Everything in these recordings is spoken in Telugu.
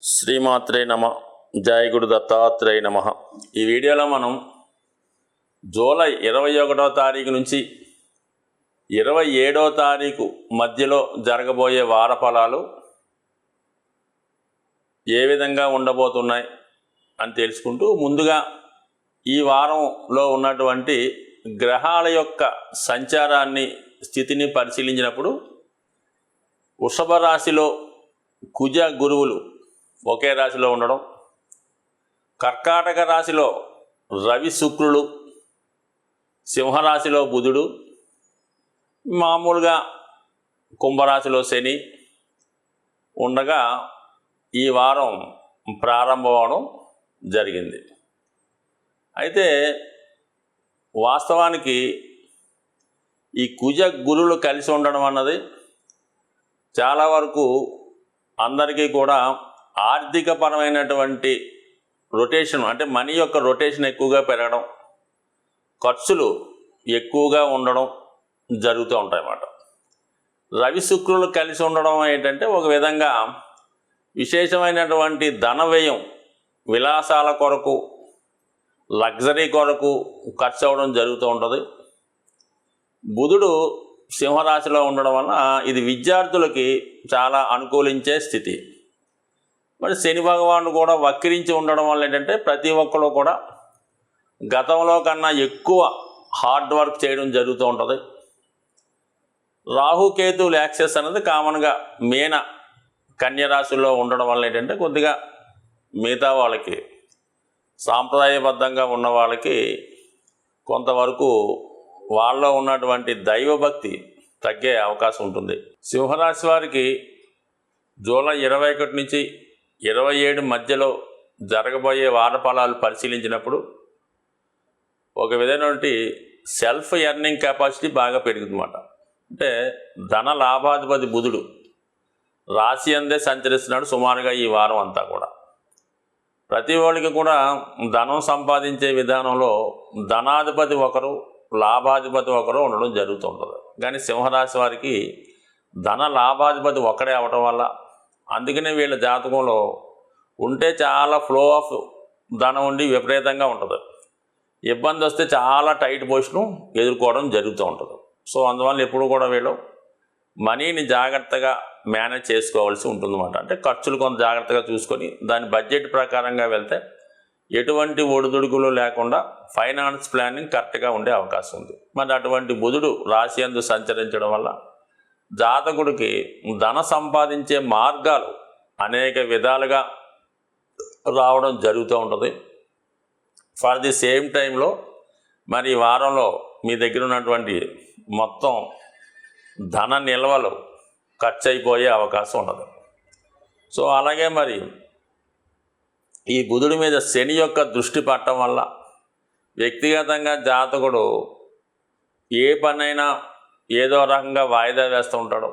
శ్రీమాత్రే నమ. జయ గురు దత్తాత్రేయ నమ. ఈ వీడియోలో మనం జూలై 21వ తారీఖు నుంచి 27వ తారీఖు మధ్యలో జరగబోయే వార ఫలాలు ఏ విధంగా ఉండబోతున్నాయి అని తెలుసుకుంటూ, ముందుగా ఈ వారంలో ఉన్నటువంటి గ్రహాల యొక్క సంచారాన్ని, స్థితిని పరిశీలించినప్పుడు వృషభ రాశిలో కుజ గురువులు ఒకే రాశిలో ఉండడం, కర్కాటక రాశిలో రవి శుక్రులు, సింహరాశిలో బుధుడు, మామూలుగా కుంభరాశిలో శని ఉండగా ఈ వారం ప్రారంభమవడం జరిగింది. అయితే వాస్తవానికి ఈ కుజ గురువులు కలిసి ఉండడం అన్నది చాలా వరకు అందరికీ కూడా ఆర్థికపరమైనటువంటి రొటేషన్, అంటే మనీ యొక్క రొటేషన్ ఎక్కువగా పెరగడం, ఖర్చులు ఎక్కువగా ఉండడం జరుగుతూ ఉంటాయన్నమాట. రవి శుక్రులు కలిసి ఉండడం ఏంటంటే ఒక విధంగా విశేషమైనటువంటి ధన వ్యయం, విలాసాల కొరకు, లగ్జరీ కొరకు ఖర్చు అవ్వడం జరుగుతూ ఉంటుంది. బుధుడు సింహరాశిలో ఉండడం వల్ల ఇది విద్యార్థులకి చాలా అనుకూలించే స్థితి. మరి శని భగవానుడు కూడా వక్రించి ఉండడం వల్ల ఏంటంటే ప్రతి ఒక్కరు కూడా గతంలో కన్నా ఎక్కువ హార్డ్ వర్క్ చేయడం జరుగుతూ ఉంటుంది. రాహుకేతువుల యాక్సెస్ అనేది కామన్గా మీన కన్యరాశుల్లో ఉండడం వల్ల ఏంటంటే కొద్దిగా మిగతా వాళ్ళకి, సాంప్రదాయబద్ధంగా ఉన్న వాళ్ళకి కొంతవరకు వాళ్ళలో ఉన్నటువంటి దైవభక్తి తగ్గే అవకాశం ఉంటుంది. సింహరాశి వారికి జూలై 21 నుంచి 27 మధ్యలో జరగబోయే వార ఫలాలు పరిశీలించినప్పుడు ఒక విధమైనటువంటి సెల్ఫ్ ఎర్నింగ్ కెపాసిటీ బాగా పెరుగుతుందన్నమాట. అంటే ధన లాభాధిపతి బుధుడు రాశి అందే సంచరిస్తున్నాడు సుమారుగా ఈ వారం అంతా కూడా. ప్రతి వాళ్ళకి కూడా ధనం సంపాదించే విధానంలో ధనాధిపతి ఒకరు, లాభాధిపతి ఒకరు ఉండడం జరుగుతుంటుంది. కానీ సింహరాశి వారికి ధన లాభాధిపతి ఒకడే అవటం వల్ల, అందుకనే వీళ్ళ జాతకంలో ఉంటే చాలా ఫ్లో ఆఫ్ ధనం ఉండి విపరీతంగా ఉంటుంది. ఇబ్బంది వస్తే చాలా టైట్ పొజిషను ఎదుర్కోవడం జరుగుతూ ఉంటుంది. సో అందువల్ల ఎప్పుడు కూడా వీళ్ళు మనీని జాగ్రత్తగా మేనేజ్ చేసుకోవాల్సి ఉంటుందన్నమాట. అంటే ఖర్చులు కొంత జాగ్రత్తగా చూసుకొని దాని బడ్జెట్ ప్రకారంగా వెళ్తే ఎటువంటి ఒడిదుడుకులు లేకుండా ఫైనాన్స్ ప్లానింగ్ కరెక్ట్గా ఉండే అవకాశం ఉంది. మరి అటువంటి బుధుడు రాశి యందు సంచరించడం వల్ల జాతకుడికి ధన సంపాదించే మార్గాలు అనేక విధాలుగా రావడం జరుగుతూ ఉంటుంది. ఫర్ ది సేమ్ టైంలో మరి ఈ వారంలో మీ దగ్గర ఉన్నటువంటి మొత్తం ధన నిల్వలు ఖర్చు అయిపోయే అవకాశం ఉండదు. సో అలాగే మరి ఈ బుధుడి మీద శని యొక్క దృష్టి పడటం వల్ల వ్యక్తిగతంగా జాతకుడు ఏ పనైనా ఏదో రకంగా వాయిదా వేస్తూ ఉంటాడు.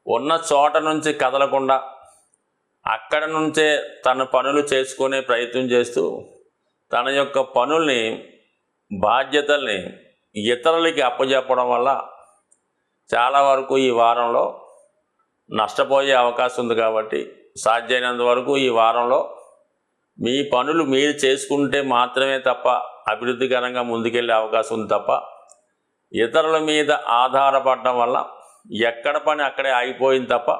ఉన్న చోట నుంచి కదలకుండా అక్కడ నుంచే తన పనులు చేసుకునే ప్రయత్నం చేస్తూ తన యొక్క పనుల్ని, బాధ్యతల్ని ఇతరులకి అప్పచెప్పడం వల్ల చాలా వరకు ఈ వారంలో నష్టపోయే అవకాశం ఉంది. కాబట్టి సాధ్యమైనంత వరకు ఈ వారంలో మీ పనులు మీరు చేసుకుంటే మాత్రమే తప్ప అభివృద్ధికరంగా ముందుకెళ్ళే అవకాశం ఉంది తప్ప ఇతరుల మీద ఆధారపడడం వల్ల ఎక్కడ పని అక్కడే ఆగిపోయింది తప్ప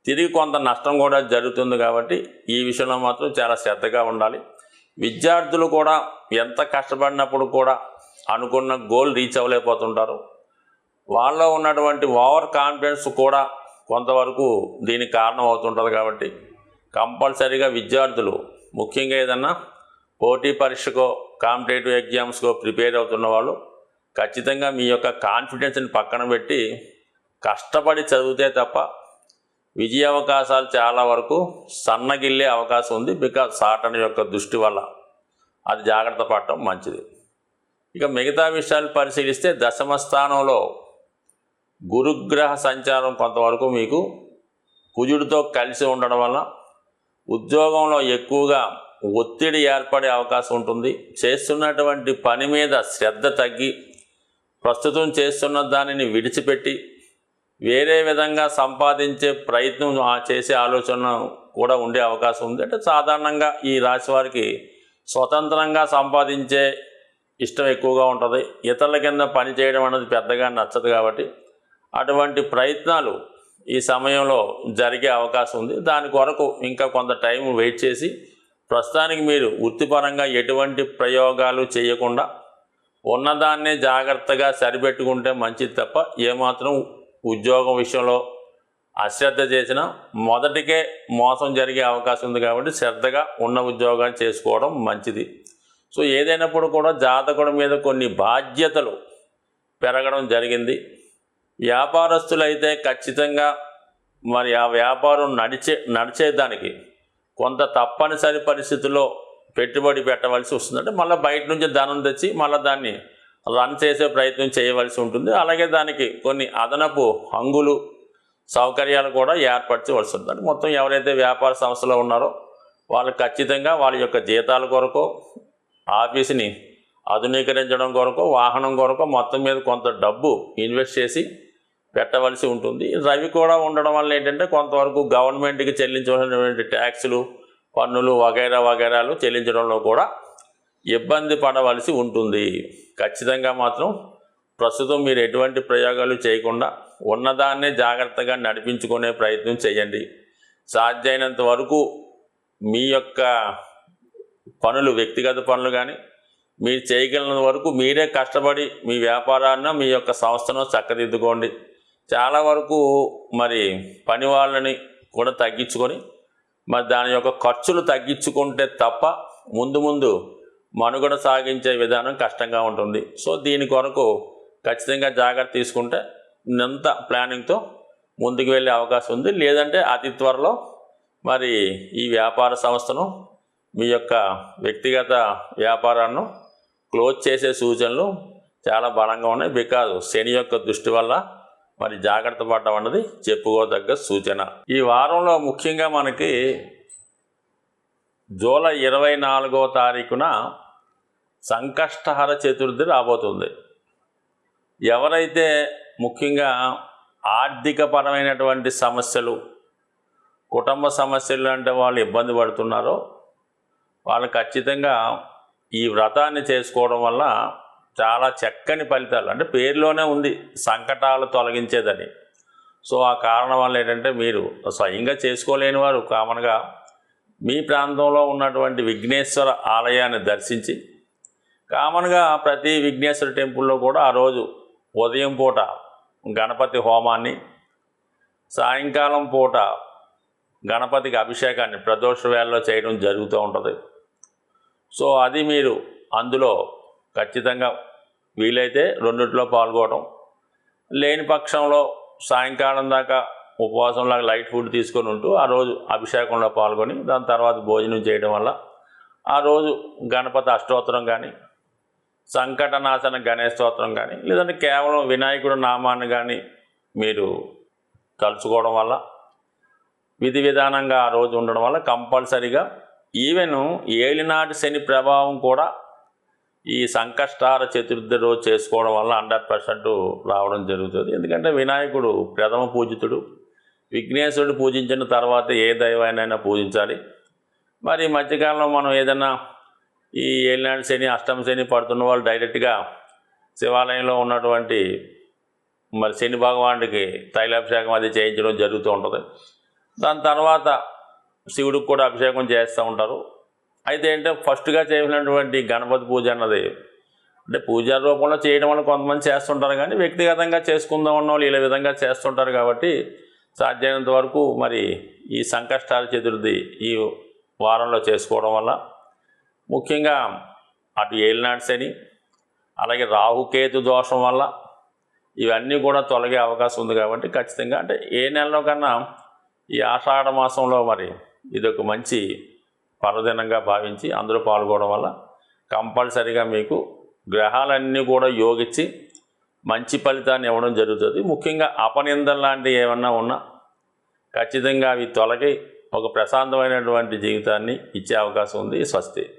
తిరిగి కొంత నష్టం కూడా జరుగుతుంది. కాబట్టి ఈ విషయంలో మాత్రం చాలా శ్రద్ధగా ఉండాలి. విద్యార్థులు కూడా ఎంత కష్టపడినప్పుడు కూడా అనుకున్న గోల్ రీచ్ అవ్వలేకపోతుంటారు. వాళ్ళలో ఉన్నటువంటి ఓవర్ కాన్ఫిడెన్స్ కూడా కొంతవరకు దీనికి కారణం అవుతుంటుంది. కాబట్టి కంపల్సరీగా విద్యార్థులు, ముఖ్యంగా ఏదన్నా పోటీ పరీక్షకో, కాంపిటేటివ్ ఎగ్జామ్స్కో ప్రిపేర్ అవుతున్న వాళ్ళు ఖచ్చితంగా మీ యొక్క కాన్ఫిడెన్స్ని పక్కన పెట్టి కష్టపడి చదివితే తప్ప విజయ అవకాశాలు చాలా వరకు సన్నగిల్లే అవకాశం ఉంది. బికాజ్ సాటర్న్ యొక్క దృష్టి వల్ల అది జాగ్రత్త పడటం మంచిది. ఇక మిగతా విషయాలు పరిశీలిస్తే దశమ స్థానంలో గురుగ్రహ సంచారం కొంతవరకు మీకు కుజుడితో కలిసి ఉండడం వల్ల ఉద్యోగంలో ఎక్కువగా ఒత్తిడి ఏర్పడే అవకాశం ఉంటుంది. చేస్తున్నటువంటి పని మీద శ్రద్ధ తగ్గి ప్రస్తుతం చేస్తున్న దానిని విడిచిపెట్టి వేరే విధంగా సంపాదించే ప్రయత్నం చేసే ఆలోచన కూడా ఉండే అవకాశం ఉంది. అంటే సాధారణంగా ఈ రాశి వారికి స్వతంత్రంగా సంపాదించే ఇష్టం ఎక్కువగా ఉంటుంది. ఇతరుల కింద పని చేయడం అనేది పెద్దగా నచ్చదు కాబట్టి అటువంటి ప్రయత్నాలు ఈ సమయంలో జరిగే అవకాశం ఉంది. దాని కొరకు ఇంకా కొంత టైం వెయిట్ చేసి ప్రస్తుతానికి మీరు వృత్తిపరంగా ఎటువంటి ప్రయోగాలు చేయకుండా ఉన్నదాన్నే జాగ్రత్తగా సరిపెట్టుకుంటే మంచిది తప్ప ఏమాత్రం ఉద్యోగం విషయంలో అశ్రద్ధ చేసినా మొదటికే మోసం జరిగే అవకాశం ఉంది కాబట్టి శ్రద్ధగా ఉన్న ఉద్యోగాన్ని చేసుకోవడం మంచిది. సో ఏదైనప్పుడు కూడా జాతకుడి మీద కొన్ని బాధ్యతలు పెరగడం జరిగింది. వ్యాపారస్తులైతే ఖచ్చితంగా మరి ఆ వ్యాపారం నడిచేదానికి కొంత తప్పనిసరి పరిస్థితుల్లో పెట్టుబడి పెట్టవలసి వస్తుంది. అంటే మళ్ళీ బయట నుంచి ధనం తెచ్చి మళ్ళీ దాన్ని రన్ చేసే ప్రయత్నం చేయవలసి ఉంటుంది. అలాగే దానికి కొన్ని అదనపు హంగులు సౌకర్యాలు కూడా ఏర్పరచవలసి ఉంటుంది. అంటే మొత్తం ఎవరైతే వ్యాపార సంస్థలో ఉన్నారో వాళ్ళు ఖచ్చితంగా వాళ్ళ యొక్క జీతాల కొరకు, ఆఫీసుని ఆధునీకరించడం కొరకు, వాహనం కొరకు మొత్తం మీద కొంత డబ్బు ఇన్వెస్ట్ చేసి పెట్టవలసి ఉంటుంది. రవి కూడా ఉండడం వల్ల ఏంటంటే కొంతవరకు గవర్నమెంట్కి చెల్లించవలసినటువంటి ట్యాక్సులు, పన్నులు వగైరాలు చెల్లించడంలో కూడా ఇబ్బంది పడవలసి ఉంటుంది. ఖచ్చితంగా మాత్రం ప్రస్తుతం మీరు ఎటువంటి ప్రయోగాలు చేయకుండా ఉన్నదాన్నే జాగ్రత్తగా నడిపించుకునే ప్రయత్నం చేయండి. సాధ్యమైనంత వరకు మీ యొక్క పనులు, వ్యక్తిగత పనులు కానీ మీరు చేయగలిగిన వరకు మీరే కష్టపడి మీ వ్యాపారాన్ని, మీ యొక్క సంస్థను చక్కదిద్దుకోండి. చాలా వరకు మరి పని వాళ్ళని కూడా తగ్గించుకొని మరి దాని యొక్క ఖర్చులు తగ్గించుకుంటే తప్ప ముందు మనుగడ సాగించే విధానం కష్టంగా ఉంటుంది. సో దీని కొరకు ఖచ్చితంగా జాగ్రత్త తీసుకుంటే ఇంత ప్లానింగ్తో ముందుకు వెళ్ళే అవకాశం ఉంది. లేదంటే అతి త్వరలో మరి ఈ వ్యాపార సంస్థను, మీ యొక్క వ్యక్తిగత వ్యాపారాన్ని క్లోజ్ చేసే సూచనలు చాలా బలంగా ఉన్నాయి. బికాజ్ శని యొక్క దృష్టి వల్ల మరి జాగ్రత్త పడడం అన్నది చెప్పుకోదగ్గ సూచన. ఈ వారంలో ముఖ్యంగా మనకి జూలై 24వ తారీఖున సంకష్టహర చతుర్థి రాబోతుంది. ఎవరైతే ముఖ్యంగా ఆర్థికపరమైనటువంటి సమస్యలు, కుటుంబ సమస్యలు అంటే వాళ్ళు ఇబ్బంది పడుతున్నారో వాళ్ళు ఖచ్చితంగా ఈ వ్రతాన్ని చేసుకోవడం వల్ల చాలా చక్కని ఫలితాలు, అంటే పేరులోనే ఉంది సంకటాలు తొలగించేదని. సో ఆ కారణం వల్ల ఏంటంటే మీరు స్వయంగా చేసుకోలేని వారు కామన్గా మీ ప్రాంతంలో ఉన్నటువంటి విఘ్నేశ్వర ఆలయాన్ని దర్శించి, కామన్గా ప్రతి విఘ్నేశ్వర టెంపుల్లో కూడా ఆ రోజు ఉదయం పూట గణపతి హోమాన్ని, సాయంకాలం పూట గణపతికి అభిషేకాన్ని ప్రదోష వేళలో చేయడం జరుగుతూ ఉంటుంది. సో అది మీరు అందులో ఖచ్చితంగా వీలైతే రెండిట్లో పాల్గొనడం, లేని పక్షంలో సాయంకాలం దాకా ఉపవాసంలాగా లైట్ ఫుడ్ తీసుకొని ఉంటూ ఆ రోజు అభిషేకంలో పాల్గొని దాని తర్వాత భోజనం చేయడం వల్ల ఆ రోజు గణపతి అష్టోత్తరం కానీ, సంకటనాశన గణేశ స్తోత్రం కానీ, లేదంటే కేవలం వినాయకుడు నామాన్ని కానీ మీరు తలుచుకోవడం వల్ల, విధి విధానంగా ఆ రోజు ఉండడం వల్ల కంపల్సరీగా ఈవెన్ ఏలినాటి శని ప్రభావం కూడా ఈ సంకష్టహార చతుర్థి రోజు చేసుకోవడం వల్ల 100% రావడం జరుగుతుంది. ఎందుకంటే వినాయకుడు ప్రథమ పూజితుడు. విఘ్నేశ్వరుడు పూజించిన తర్వాత ఏ దైవాన్నైనా పూజించాలి. మరి మధ్యకాలంలో మనం ఏదైనా ఈ ఏలినాటి శని, అష్టమ శని పడుతున్న వాళ్ళు డైరెక్ట్గా శివాలయంలో ఉన్నటువంటి మరి శని భగవానుడికి తైలాభిషేకం అది చేయించడం జరుగుతూ ఉంటుంది. దాని తర్వాత శివుడికి కూడా అభిషేకం చేస్తూ ఉంటారు. అయితే ఏంటంటే ఫస్ట్గా చేసినటువంటి గణపతి పూజ అన్నది అంటే పూజా రూపంలో చేయడం వల్ల కొంతమంది చేస్తుంటారు, కానీ వ్యక్తిగతంగా చేసుకుందాం అన్న వాళ్ళు ఇలా విధంగా చేస్తుంటారు. కాబట్టి సాధ్యమైనంత వరకు మరి ఈ సంకష్టాల చతుర్థి ఈ వారంలో చేసుకోవడం వల్ల ముఖ్యంగా అటు ఏలినాటి శని, అలాగే రాహుకేతు దోషం వల్ల ఇవన్నీ కూడా తొలగే అవకాశం ఉంది. కాబట్టి ఖచ్చితంగా అంటే ఏ నెలలో కన్నా ఈ ఆషాఢ మాసంలో మరి ఇదొక మంచి పర్వదినంగా భావించి అందరూ పాల్గొనడం వల్ల కంపల్సరీగా మీకు గ్రహాలన్నీ కూడా యోగించి మంచి ఫలితాన్ని ఇవ్వడం జరుగుతుంది. ముఖ్యంగా అపనిందం లాంటివి ఏమన్నా ఉన్నా ఖచ్చితంగా అవి తొలగి ఒక ప్రశాంతమైనటువంటి జీవితాన్ని ఇచ్చే అవకాశం ఉంది. స్వస్తి.